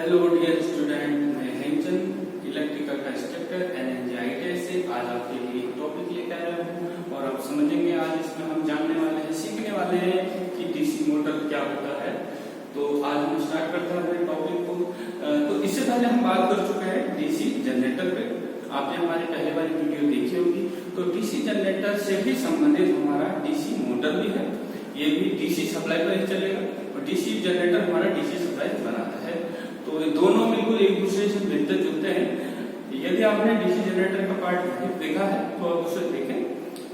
Hello dear student, मैं Hemchand electrical का instructor एनएनजीआईटी से आज आपके लिए एक टॉपिक लेकर आया हूँ और आप समझेंगे। आज इसमें हम जानने वाले हैं, सीखने वाले हैं कि डीसी मोटर क्या होता है। तो आज हम स्टार्ट करते हैं अपने टॉपिक को। तो इससे पहले हम बात कर चुके हैं डीसी जनरेटर पे। आपने हमारी पहले वाली वीडियो देखी होगी। तो डीसी जनरेटर से भी संबंधित हमारा डीसी मोटर भी है, ये भी डीसी सप्लाई पर ही चलेगा और डीसी जनरेटर हमारा डीसी सप्लाई बनाता है। तो ये दोनों बिल्कुल एक दूसरे से मिलते जुलते हैं। यदि आपने डीसी जनरेटर का पार्ट देखा है तो आप उसे देखें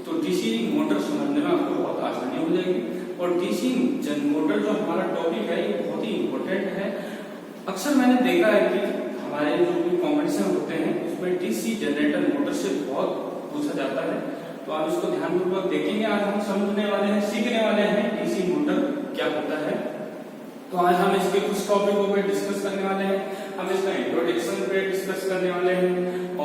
तो डीसी मोटर समझने में आपको बहुत आसानी हो जाएगी। और डीसी मोटर जो हमारा टॉपिक है ये बहुत ही इम्पोर्टेंट है। अक्सर मैंने देखा है कि हमारे जो भी कॉम्पिटिशन होते हैं उसमें डीसी जनरेटर मोटर से बहुत पूछा जाता है। तो आप इसको ध्यानपूर्वक देखेंगे। आज हम समझने वाले हैं, सीखने वाले हैं डीसी मोटर क्या होता है। तो आज हम इसके कुछ टॉपिकों पे डिस्कस करने वाले हैं। हम इसका इंट्रोडक्शन पे डिस्कस करने वाले हैं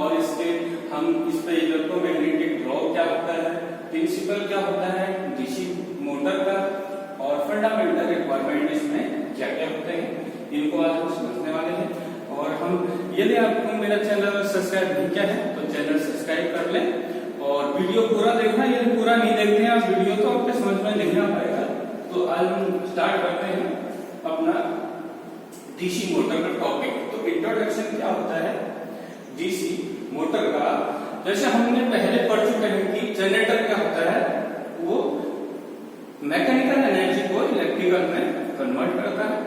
और इसके हम इस पे इलेक्ट्रोमैग्नेटिक ड्रॉप क्या होता है, प्रिंसिपल क्या होता है डीसी मोटर का और फंडामेंटल रिक्वायरमेंट इसमें क्या क्या होते हैं, इनको आज हम समझने वाले हैं। और हम यदि आपको मेरा चैनल सब्सक्राइब नहीं किया है तो चैनल सब्सक्राइब कर लें और वीडियो पूरा देखना। यदि पूरा नहीं देखते हैं आप वीडियो तो आपके समझ में नहीं आ पाएगा। तो आज हम स्टार्ट करते हैं अपना डीसी मोटर का टॉपिक। तो इंट्रोडक्शन क्या होता है डीसी मोटर का, जैसे हमने पहले पढ़ चुके हैं कि जनरेटर क्या होता है, वो मैकेनिकल एनर्जी को इलेक्ट्रिकल में कन्वर्ट करता है,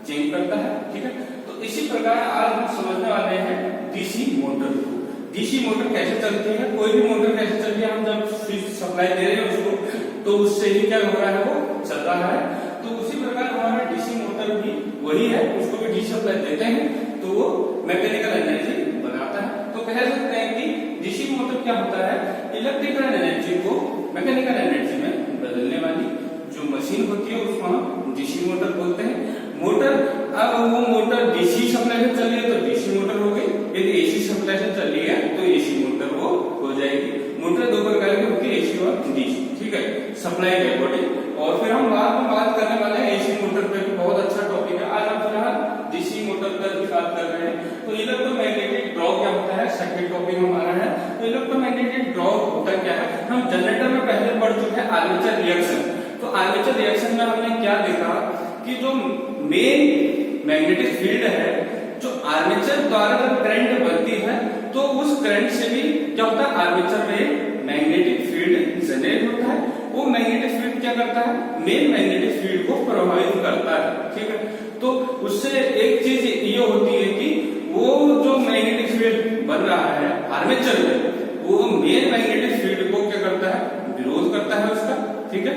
चेंज करता है। ठीक है, तो इसी प्रकार आज हम समझने वाले हैं डीसी मोटर को। डीसी मोटर कैसे चलती है, कोई भी मोटर कैसे चलती है, हम जब स्विच सप्लाई दे रहे हैं उसको तो उससे ही क्या हो रहा है, वो चल रहा है। तो उसी प्रकार हमारा डीसी मोटर भी वही है, उसको भी डीसी सप्लाई देते हैं तो वो मैकेनिकल एनर्जी बनाता है। तो कह सकते हैं कि डीसी मोटर क्या होता है, इलेक्ट्रिकल एनर्जी को मैकेनिकल एनर्जी में बदलने वाली जो मशीन होती है उसको हम डीसी मोटर बोलते हैं। मोटर, अब वो मोटर डीसी सप्लाई से चल रही है तो डीसी मोटर हो गई, यदि एसी सप्लाई से चल रही है तो एसी मोटर वो हो जाएगी। मोटर दो प्रकार की होती है, एसी और डीसी। ठीक है, सप्लाई के अकॉर्डिंग। और फिर हम बाद में बात करने वाले हैं एसी मोटर पे, बहुत अच्छा टॉपिक है। आज हम फिलहाल डीसी मोटर पर भी बात कर रहे हैं। तो इलेक्ट्रोमैग्नेटिक ड्रॉप क्या होता है, सेकंड टॉपिक हमारा है। तो इलेक्ट्रोमैग्नेटिक ड्रॉप होता क्या है, हम जनरेटर में पहले पढ़ चुके हैं आर्मेचर रिएक्शन। तो आर्मेचर रिएक्शन में हमने क्या देखा कि जो मेन मैग्नेटिक फील्ड है, जो आर्मेचर द्वारा जब करंट बनती है तो उस करंट से भी क्या होता है, आर्मेचर में मैग्नेटिक फील्ड जनरेट होता है। वो मैग्नेटिक फील्ड क्या करता है, मेन मैग्नेटिक फील्ड को प्रभावित करता है। ठीक है, तो उससे एक चीज ये होती है कि वो जो मैग्नेटिक फील्ड बन रहा है आर्मेचर में, वो मेन मैग्नेटिक फील्ड को क्या करता है, विरोध करता है उसका। ठीक है,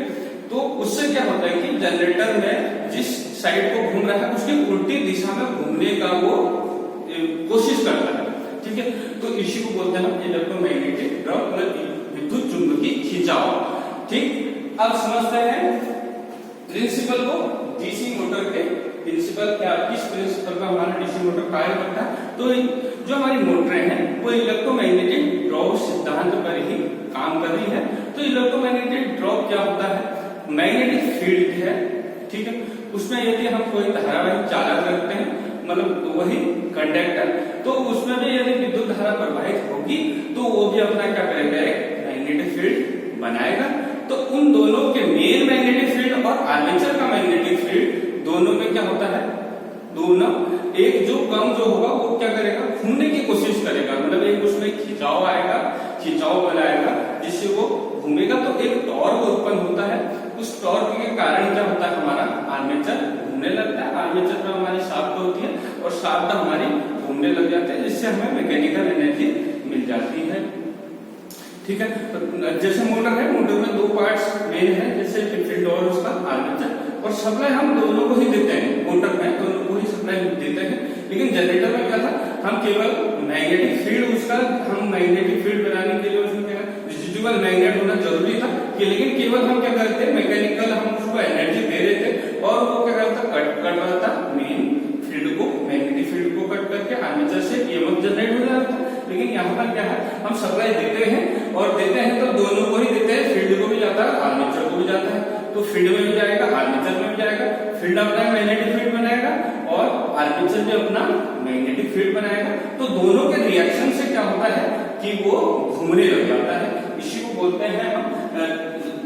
तो उससे क्या होता है कि जनरेटर में जिस साइड को घूम रहा है उसकी उल्टी दिशा में घूमने का वो कोशिश करता है। ठीक है, तो इसी को बोलते हैं इलेक्ट्रोमैग्नेटिक ड्रॉप, विद्युत चुंबकीय खिंचाव। ठीक, अब समझते हैं प्रिंसिपल को। डीसी मोटर के प्रिंसिपल क्या, किस प्रिंसिपल का हमारा डीसी मोटर कार्य करता है। तो जो हमारी मोटरें हैं वो इलेक्ट्रोमैग्नेटिक ड्रॉप सिद्धांत पर ही काम कर रही है। तो इलेक्ट्रोमैग्नेटिक ड्रॉप क्या होता है, मैग्नेटिक फील्ड है। ठीक है, उसमें यदि हम कोई धारावाही चालक रखते हैं, मतलब वही कंडक्टर, तो उसमें भी यदि विद्युत धारा प्रवाहित होगी तो वो भी अपना क्या करेगा, एक मैग्नेटिक फील्ड बनाएगा। तो उन दोनों के मेन मैग्नेटिक फील्ड और आर्मेचर का मैग्नेटिक फील्ड दोनों में क्या होता है, दोनों एक जो कम जो होगा वो क्या करेगा, घूमने की कोशिश करेगा, मतलब एक उसमें खिंचाव आएगा, खिंचाव बनाएगा जिससे वो घूमेगा। तो एक टॉर्क उत्पन्न होता है। उस टॉर्क के कारण क्या होता है, हमारा आर्मेचर घूमने लगता है। आर्मेचर में हमारी शाफ्ट होती है और शाफ्ट हमारी घूमने लग जाते हैं, जिससे हमें मैकेनिकल एनर्जी मिल जाती है। ठीक है, तो जैसे मोटर है, मोटर में दो पार्ट्स मेन है, जैसे फील्ड और उसका आर्मेचर। और सप्लाई हम दोनों को ही देते हैं, मोटर में दोनों को ही सप्लाई देते हैं। लेकिन जनरेटर में क्या था, हम केवल मैग्नेटिक फील्ड उसका, हम मैग्नेटिक फील्ड बनाने के लिए उसमें क्या रेसिडुअल मैग्नेट होना जरूरी था कि, लेकिन केवल हम क्या करते हैं, मैकेनिकल हम उसको एनर्जी दे रहे थे और वो क्या करता, कट कर रहा था मेन फील्ड को, मैग्नेटिक फील्ड को कट करके आर्मेचर से ईएमएफ जनरेट हो रहा था। लेकिन यहाँ पर क्या है, हम सप्लाई देते हैं और देते हैं तो दोनों को ही देते हैं, फील्ड को भी जाता है आर्मेचर को भी जाता है। तो फील्ड में भी जाएगा, आर्मेचर में भी जाएगा, फील्ड अपना मैग्नेटिक फील्ड बनाएगा और आर्मेचर भी अपना मैग्नेटिक फील्ड बनाएगा। तो दोनों के रिएक्शन से क्या होता है कि वो घूमने लग जाता है। इसी को बोलते हैं हम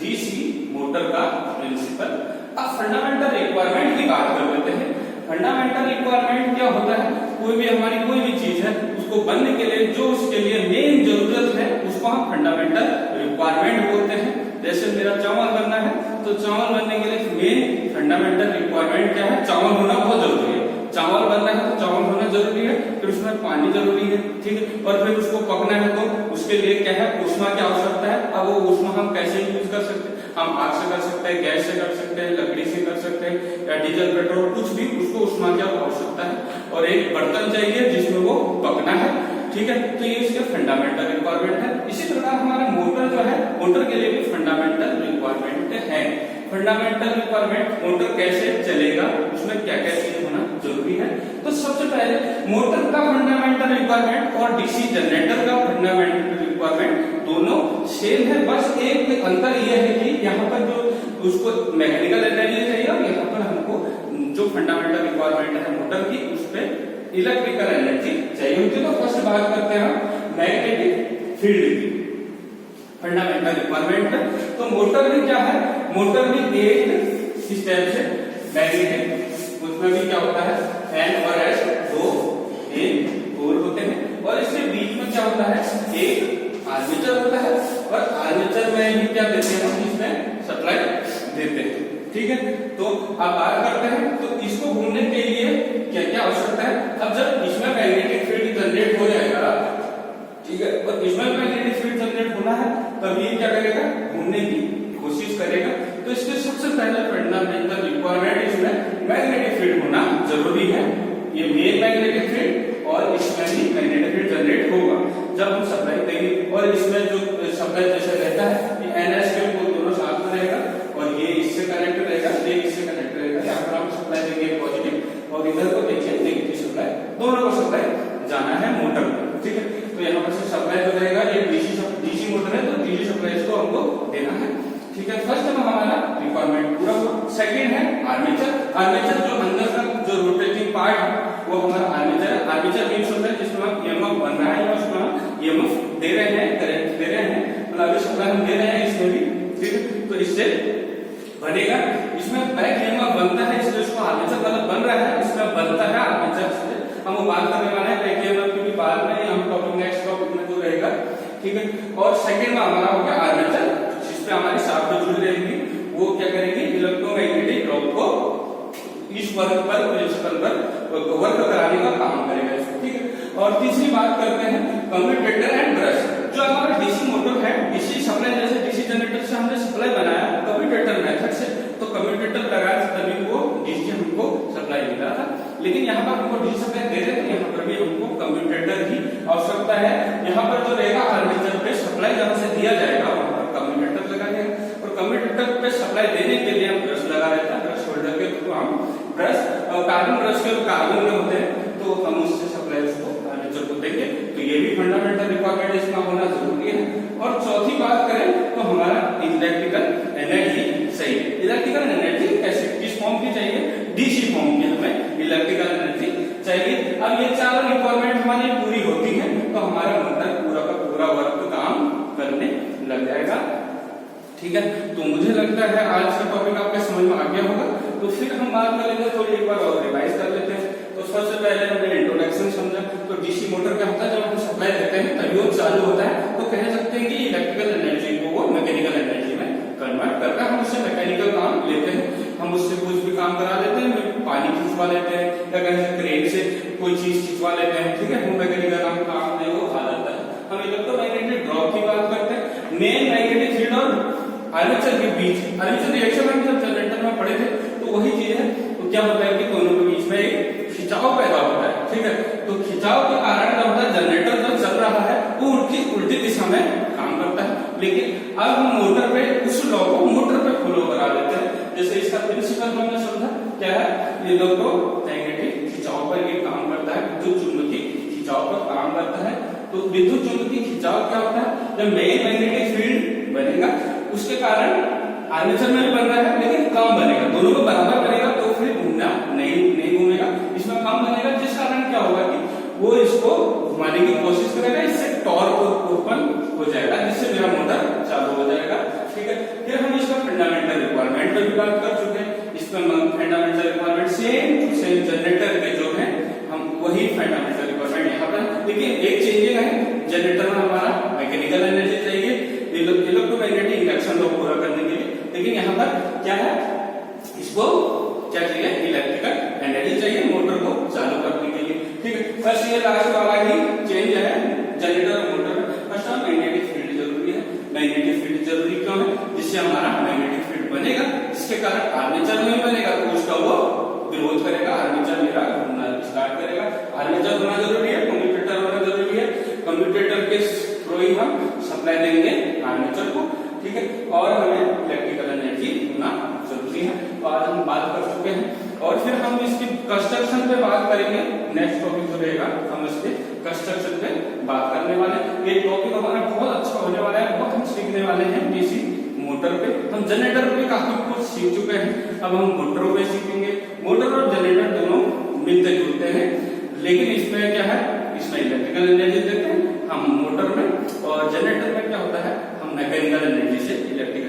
डीसी मोटर का प्रिंसिपल। अब फंडामेंटल रिक्वायरमेंट की बात कर लेते हैं। फंडामेंटल रिक्वायरमेंट क्या होता है, कोई भी हमारी कोई भी चीज है उसको बनने के लिए जो उसके लिए मेन जरूरत है उसको हम फंडामेंटल रिक्वायरमेंट बोलते हैं। जैसे मेरा चावल बनना है तो चावल बनने के लिए मेन फंडामेंटल रिक्वायरमेंट क्या है, चावल होना बहुत जरूरी है। चावल बनना है तो चावल होना जरूरी है, फिर उसमें पानी जरूरी है, ठीक है, और फिर उसको पकना है तो उसके लिए क्या है, ऊष्मा की आवश्यकता है। अब वो ऊष्मा हम कैसे यूज कर सकते हैं, हम आग से कर सकते हैं, गैस से कर सकते हैं, लकड़ी से कर सकते हैं, या डीजल पेट्रोल कुछ भी, उसको ऊष्मा की आवश्यकता है। और एक बर्तन चाहिए जिसमें वो पकना है, ठीक है, तो ये इसके फंडामेंटल रिक्वायरमेंट है। इसी प्रकार हमारा मोटर जो है, मोटर के लिए भी फंडामेंटल रिक्वायरमेंट है। फंडामेंटल रिक्वायरमेंट, मोटर कैसे चलेगा, उसमें क्या क्या चीज होना जरूरी है। तो सबसे पहले मोटर का फंडामेंटल रिक्वायरमेंट और डीसी जनरेटर का फंडामेंटल रिक्वायरमेंट दोनों सेम है, बस एक अंतर यह है कि यहाँ पर जो उसको मैकेनिकल एनर्जी चाहिए और यहाँ पर हमको जो फंडामेंटल रिक्वायरमेंट है मोटर की उस पर इलेक्ट्रिकल एनर्जी चाहिए होती है। तो फर्स्ट बात करते हैं हम मैग्नेटिक फील्ड की फंडामेंटल रिक्वायरमेंट है। तो मोटर में क्या है, मोटर में एक सिस्टम से मैग्नेटिक, उसमें भी क्या होता है एन और एस दो पोल होते हैं, और इसके बीच में क्या होता है एक आर्मेचर होता है, और आर्मेचर में ही क्या देते हैं, इसमें सप्लाई देते हैं, ठीक है। तो अब बात करते हैं तो इसको घूमने के लिए क्या क्या आवश्यकता है। अब जब इसमें मैग्नेटिक फील्ड जनरेट हो जाएगा, ठीक है, और इसमें मैग्नेटिक फील्ड जनरेट होना है तब ये क्या करेगा, घूमने की कोशिश करेगा। तो इसके सबसे पहले फंडामेंटल रिक्वायरमेंट इसमें मैग्नेटिक फील्ड होना जरूरी है। ये मेन मैग्नेटिक फील्ड और इसमें भी मैग्नेटिक फील्ड जनरेट होगा जब हम सप्लाई देंगे। और इसमें जो सप्लाई जैसे रहता है कि एनएस के पोल दोनों साथ में रहेगा और ये इससे कनेक्ट रहेगा, ये इससे कनेक्ट रहेगा। यहाँ पर हम सप्लाई देंगे पॉजिटिव और इधर को देखिए नेगेटिव सप्लाई, दोनों को सप्लाई जाना है मोटर को, ठीक है। तो यहाँ पर से सप्लाई जो रहेगा ये डीसी मोटर है तो डीसी सप्लाई इसको हमको देना है, ठीक है। फर्स्ट में हमारा रिक्वायरमेंट पूरा हुआ। सेकंड है आर्मेचर। आर्मेचर जो अंदर का जो रोटेटिंग पार्ट है वो हमारा आर्मेचर है। आर्मेचर मींस होता है जिसमें हम ईएमएफ बन रहा है या उसमें हम ईएमएफ दे रहे हैं, करंट दे रहे हैं, मतलब अभी सप्लाई हम दे रहे हैं इसमें भी, ठीक है। तो इससे बनेगा, इसमें बैक ईएमएफ बनता है इसलिए उसको आर्मेचर मतलब बन रहा है, इसमें बनता है आर्मेचर से। हम वो बात करने वाले हैं बैक ईएमएफ की भी बाद में, हम टॉपिक नेक्स्ट टॉपिक में जो रहेगा, ठीक है। और सेकंड में हमारा हो गया आर्मेचर, जिसपे हमारी शाफ्ट जुड़ी रहेगी, वो क्या करेगी, इलेक्ट्रोमैग्नेटिक ड्रॉप को इस वर्क पर प्रिंसिपल पर वर्क कराने का काम करेगा इसको, ठीक है। और तीसरी बात करते हैं कम्यूटेटर एंड ब्रश। जो हमारा डीसी मोटर है, डीसी सप्लाई जैसे डीसी जनरेटर से हमने सप्लाई बनाया कम्यूटेटर मेथड से, तो कम्यूटेटर लगाया तभी वो डीसी हमको सप्लाई मिला था। लेकिन यहाँ पर हमको डीसी सप्लाई दे रहे हैं, यहाँ पर भी हमको कम्यूटेटर की आवश्यकता है। यहाँ पर जो रहेगा आर्मेचर पे सप्लाई जहाँ से दिया जाएगा वहाँ पर कम्यूटेटर लगाएंगे, और कम्यूटेटर पे सप्लाई देने के लिए हम ब्रश लगा रहता है, ब्रश होल्डर के थ्रू हम ब्रश कार्बन ब्रश के कार्बन में होते हैं तो हम उससे सप्लाई उसको आर्मेचर को देंगे। तो ये भी फंडामेंटल रिक्वायरमेंट इसका होना जरूरी है। और चौथी बात करें तो हमारा इलेक्ट्रिकल एनर्जी चाहिए। इलेक्ट्रिकल एनर्जी कैसे, किस फॉर्म की चाहिए, डीसी फॉर्म की हमें इलेक्ट्रिकल एनर्जी चाहिए। अब ये चारों रिक्वायरमेंट हमारी पूरी होती है तो हमारा मोटर पूरा का पूरा वर्क काम करने लग जाएगा, ठीक है। तो मुझे लगता है आज का टॉपिक आपके समझ में आ गया होगा। तो फिर हम बात करेंगे, थोड़ी एक बार और रिवाइज कर लेते हैं। तो सबसे पहले हमने इंट्रोडक्शन समझा। तो डीसी मोटर क्या होता है, जब हम सप्लाई देते हैं तभी वो चालू होता है, तो कह सकते हैं कि इलेक्ट्रिकल एनर्जी को वो मैकेनिकल एनर्जी में कन्वर्ट करता है। हम उससे मैकेनिकल काम लेते हैं, हम उससे कुछ भी काम करा लेते हैं, पानी खिंचवा लेते हैं या कहीं क्रेन से कोई चीज खिंचवा लेते हैं, ठीक है, वो मैकेनिकल काम है वो आ जाता है। हम इलेक्ट्रोमैग्नेटिक ड्रॉप की बात करते हैं। मेन मैग्नेटिक फील्ड और आर्मेचर के बीच, आर्मेचर रिएक्शन में जब जनरेटर में पढ़े थे तो वही चीज है। तो क्या होता है कि दोनों के बीच में एक खिंचाव पैदा होता है, ठीक है। तो खिंचाव के कारण क्या होता है, जनरेटर जब चल रहा है वो उल्टी दिशा में काम करता है। लेकिन अब हम मोटर पे उस लॉ को मोटर पे फॉलो करा देते हैं। जैसे इसका प्रिंसिपल हमने समझा क्या है, ये इलेक्ट्रोमैग्नेटिक खिंचाव पर ये काम करता है, विद्युत चुंबकीय खिंचाव पर काम करता है। तो विद्युत चुंबकीय खिंचाव क्या होता है, जब मेन मैग्नेटिक फील्ड बनेगा उसके कारण आर्मेचर में भी बन रहा है लेकिन कम बनेगा, दोनों को बराबर बनेगा तो फिर घूमना नहीं घूमेगा। इसमें कम सेम जनरेटर के जो है हम वही फंडामेंटल रिक्वायरमेंट यहाँ पर, लेकिन एक चेंजिंग है, जनरेटर में हमारा मैकेनिकल एनर्जी चाहिए इलेक्ट्रोमैग्नेटिक इंडक्शन को पूरा करने के लिए, लेकिन यहाँ पर क्या है, इसको क्या चाहिए, इलेक्ट्रिकल एनर्जी चाहिए मोटर को चालू करने के लिए। ठीक है, फर्स्ट ये लास्ट वाला ही चेंज है जनरेटर और मोटर में। फर्स्ट हम मैग्नेटिक फील्ड जरूरी है। मैग्नेटिक फील्ड जरूरी क्यों है, जिससे हमारा मैग्नेटिक फील्ड बनेगा, जिसके कारण आर्मेचर में बनेगा तो उसका वो विरोध करेगा, आर्मेचर मेरा घूमना स्टार्ट करेगा। आर्मेचर होना जरूरी है, कम्यूटेटर होना जरूरी है, कम्यूटेटर के थ्रू ही हम सप्लाई देंगे आर्मेचर को। ठीक है, और हमें इलेक्ट्रिकल एनर्जी होना जरूरी है। तो आज हम बात कर चुके हैं, और फिर हम इसकी कंस्ट्रक्शन पे बात करेंगे। नेक्स्ट टॉपिक जो रहेगा हम इसके कंस्ट्रक्शन पे बात करने वाले हैं। ये टॉपिक हमारा बहुत अच्छा होने वाला है, बहुत हम सीखने वाले हैं डीसी मोटर पे। हम जनरेटर पे काफी कुछ सीख चुके हैं, अब हम मोटरों पे सीखेंगे। मोटर और जनरेटर दोनों मिलते जुलते हैं, लेकिन इसमें क्या है, इसमें इलेक्ट्रिकल एनर्जी देते हैं हम मोटर में, और जनरेटर में क्या होता है, हम मैकेनिकल एनर्जी से इलेक्ट्रिकल